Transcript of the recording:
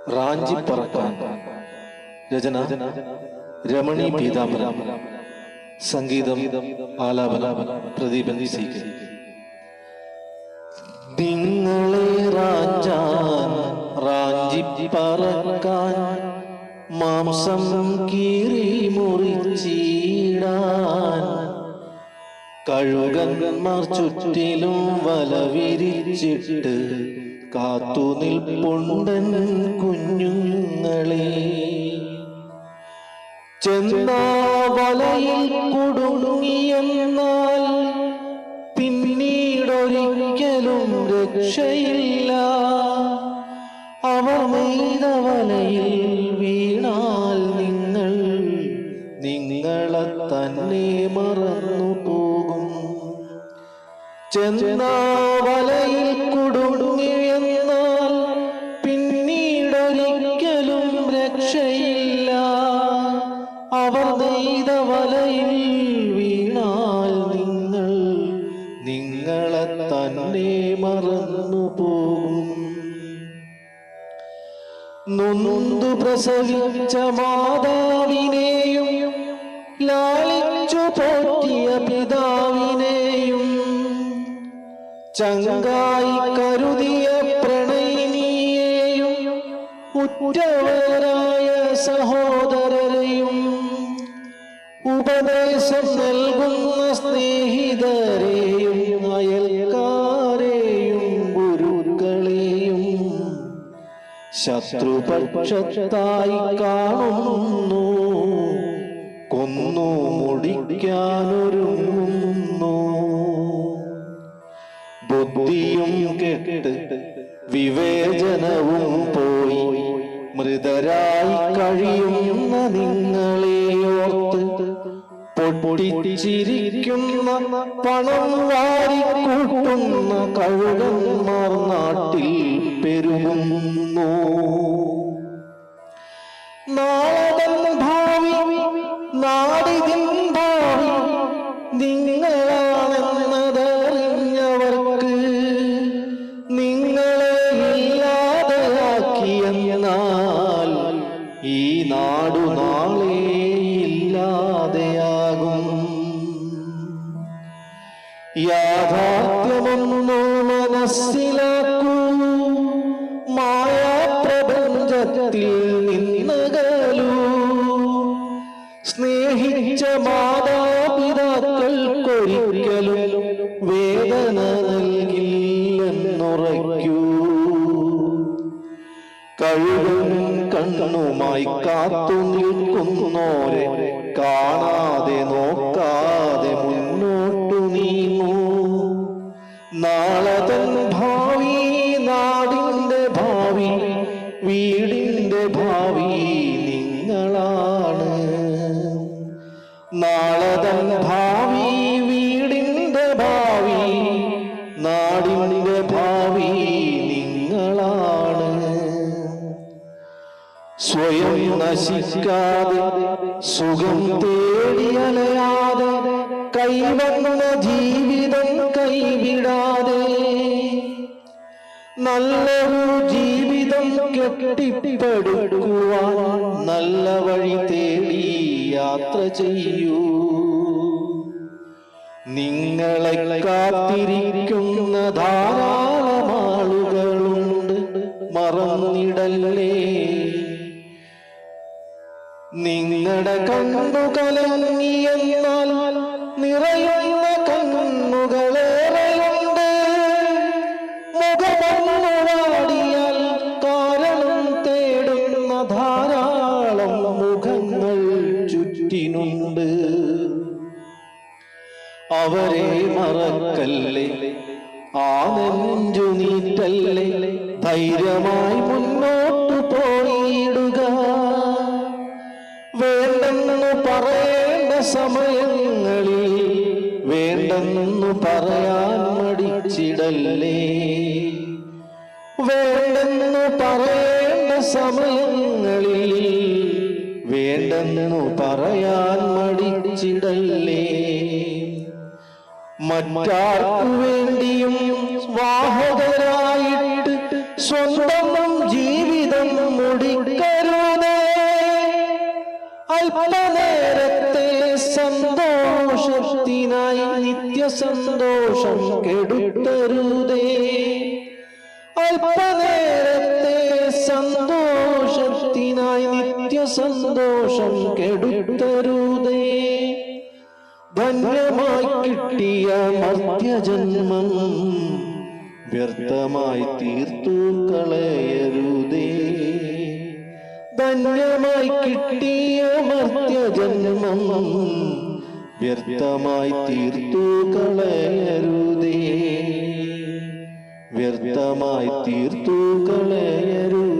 റാഞ്ചി പറക്കാൻ. രചന രമണി പീതാംബരം. സംഗീതം ആലാപനം പ്രദീപൻ സീകർ. നിങ്ങളെ റാഞ്ചാൻ റാഞ്ചി പറക്കാൻ, മാംസം കീറി മുറിച്ചിടാൻ, കഴുകന്മാർ ചുറ്റിലും വല വിരിച്ചിട്ട് കാത്തു നിൽപ്പുണ്ടൻ കുഞ്ഞുങ്ങളെ. ചെന്നാ വലയിൽ കുടുങ്ങിയെന്നാൽ പിന്നീടൊരിക്കലും രക്ഷയില്ല. അവർ നെയ്ത വലയിൽ വീണാൽ നിങ്ങളെ തന്നെ മറന്നു പോകും. ചെന്നാ വലയിൽ കുടുങ്ങിയെന്നാൽ പിന്നീടൊരിക്കലും രക്ഷയില്ല. അവർ നെയ്ത വലയിൽ വീണാൽ നിങ്ങളെ തന്നെ മറന്നു പോകും. നൊന്തു പ്രസവിച്ച മാതാവിനെയും ലാളിച്ചു പോറ്റിയ പിതാവിനെയും ചങ്കായി കരുതിയ പ്രണയിനിയെയും ഉറ്റവരായ സഹോദരരെയും ഉപദേശം നൽകുന്ന സ്നേഹിതരെയും അയൽക്കാരെയും ഗുരുക്കളെയും ശത്രുപക്ഷത്തായി കാണുന്നു. കൊന്നു മുടിക്കാനൊരുങ്ങുന്നു. ബുദ്ധിയും കെട്ട് വിവേചനവും പോയി മൃതരായി കഴിയുന്ന നിങ്ങളെയോർത്ത് പൊട്ടിച്ചിരിക്കുന്ന പണം വാരിക്കൂട്ടുന്ന കഴുകന്മാർ നാട്ടിൽ പെരുകുന്നു. നാളതൻ ഭാവി നാടിതിൻ ഭാവി നിങ്ങളാണെന്നതറിഞ്ഞവർക്ക് നിങ്ങളെ ഇല്ലാതെയാക്കിയെന്നാൽ ഈ നാടു നാളെ ഇല്ലാതെയാകും. യാഥാർത്ഥ്യമൊന്നു മനസ്സിലാക്കൂ. മായാപ്രപഞ്ചത്തിൽ നിന്നകലൂ. സ്നേഹിച്ച മാതാപിതാക്കൾക്കൊരിക്കലും വേദന നൽകില്ലെന്നുറയ്ക്കൂ. കഴുകൻ കണ്ണുമായി കാത്തു നിൽക്കുന്നോരെ കാണാതെ നോക്കാതെ മുന്നോട്ടു നീങ്ങൂ. നാളെ തൻ ഭാവി നാടിന്റെ ഭാവി വീടിന്റെ ഭാവി നിങ്ങളാണ്. നാളെ തൻ ഭാവി വീടിന്റെ ഭാവി നാടിന്റെ ഭാവി നിങ്ങളാണ്. സ്വയം നശിക്കാതെ സുഖം തേടിയലയാതെ കൈവന്ന ജീവിതം കൈവിടാതെ നല്ലൊരു ജീവിതം കെട്ടിപ്പടുക്കുവാൻ നല്ല വഴി തേടി യാത്ര ചെയ്യൂ. നിങ്ങളെ കാത്തിരിക്കുന്ന ധാരാളം ആളുകളുണ്ട്, മറന്നിടല്ലേ. നിങ്ങളുടെ കണ്ണു കലങ്ങിയെന്നാൽ നിറയുന്ന കണ്ണുകളേറെയുണ്ട്. മുഖമൊന്നു വാടിയാൽ കാരണം തേടുന്ന ധാരാളം മുഖങ്ങൾ ചുറ്റിനുണ്ട്. അവരെ മറക്കല്ലേ, ആ നെഞ്ചു നീറ്റല്ലേ. ധൈര്യമായി മുന്നോട്ടു പോയിടുക. വേണ്ടെന്നു പറയേണ്ട സമയങ്ങളിൽ വേണ്ടെന്നു പറയാൻ മടിച്ചിടല്ലേ. വേണ്ടെന്നു പറയേണ്ട സമയങ്ങളിൽ വേണ്ടെന്നു പറയാൻ മടിച്ചിടല്ലേ. മറ്റാർക്കു വേണ്ടിയും വാഹകരായിട്ട് സ്വന്തം ജീവിതം കുടിക്കരുതേ. അല്പനേരത്തെ സന്തോഷത്തിനായി നിത്യസന്തോഷം കെടുത്തരുതേ. അല്പനേരത്തെ സന്തോഷത്തിനായി നിത്യസന്തോഷം കെടുത്തരുതേ. ധന്യമായി കിട്ടിയ മർത്യജന്മം വ്യർത്ഥമായി തീർത്തു കളയരുതേ. ധന്യമായി കിട്ടിയ മർത്യജന്മം വ്യർത്ഥമായി തീർത്തു കളയരുതേ. വ്യർത്ഥമായി തീർത്തു കളയരുതേ.